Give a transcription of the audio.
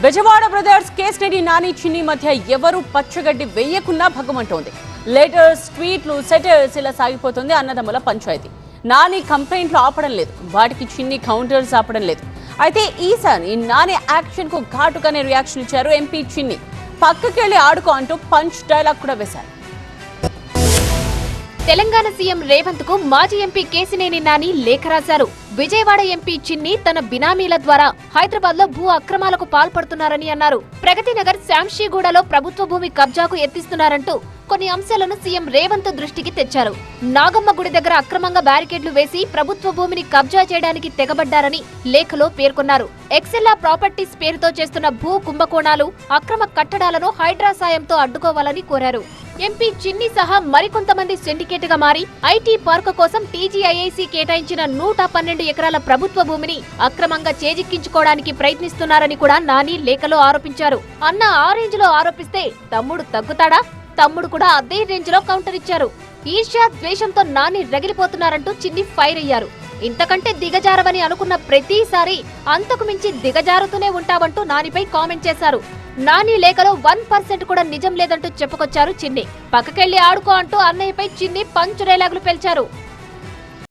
Bezawada brothers Kesineni Nani చిన్ని మధ్య ఎవరు పచ్చగడ్డి వేయకున్నా భగమంటోంది. లెటర్స్, ట్వీట్లు, సెటర్స్ ఇలా సాగిపోతుంది అన్నదమ్ముల పంచాయతీ. నాని కంప్లైంట్లు ఆపడం లేదు, వాటికి చిన్ని కౌంటర్స్ ఆపడం లేదు. అయితే ఈసారి నాని యాక్షన్ కు ఘాటుగానే రియాక్షన్ ఇచ్చారు ఎంపీ చిన్ని. పక్కకెళ్లి ఆడుకో అంటూ పంచ్ డైలాగ్ కూడా వేశారు. తెలంగాణ సీఎం రేవంత్ కు మాజీ ఎంపీ కేసినేని నాని లేఖ రాశారు. విజయవాడ ఎంపీ చిన్ని తన బినామీల ద్వారా హైదరాబాద్ లో భూ అక్రమాలకు పాల్పడుతున్నారని అన్నారు. ప్రగతి నగర్ శాంషీగూడలో ప్రభుత్వ భూమి కబ్జాకు ఎత్తిస్తున్నారంటూ కొన్ని అంశాలను సీఎం రేవంత్ దృష్టికి తెచ్చారు. నాగమ్మ గుడి దగ్గర అక్రమంగా బ్యారికేడ్లు వేసి ప్రభుత్వ భూమిని కబ్జా చేయడానికి తెగబడ్డారని లేఖలో పేర్కొన్నారు. ఎక్సెల్లా ప్రాపర్టీస్ పేరుతో చేస్తున్న భూ కుంభకోణాలు, అక్రమ కట్టడాలను హైడ్రా సాయంతో అడ్డుకోవాలని కోరారు. ఎంపీ చిన్ని సహా మరికొంతమంది సిండికేట్ గా మారి ఐటీ పార్క్ కోసం టీజీఐఐసీ కేటాయించిన 112 ఎకరాల ప్రభుత్వ భూమిని అక్రమంగా చేజిక్కించుకోవడానికి ప్రయత్నిస్తున్నారని కూడా నాని లేఖలో ఆరోపించారు. అన్న ఆ రేంజ్ లో ఆరోపిస్తే తమ్ముడు తగ్గుతాడా? తమ్ముడు కూడా అదే రేంజ్ లో కౌంటర్ ఇచ్చారు. ఈర్ష్యా ద్వేషంతో నాని రగిలిపోతున్నారంటూ చిన్ని ఫైర్ అయ్యారు. ఇంతకంటే దిగజారవని అనుకున్న ప్రతిసారి అంతకు మించి దిగజారుతూనే ఉంటావంటూ నానిపై కామెంట్ చేశారు. నాని లేఖలో 1% కూడా నిజం లేదంటూ చెప్పుకొచ్చారు చిన్ని. పక్కకెళ్లి ఆడుకో అంటూ అన్నయ్యపై చిన్ని పంచ్ డైలాగులు పేల్చారు.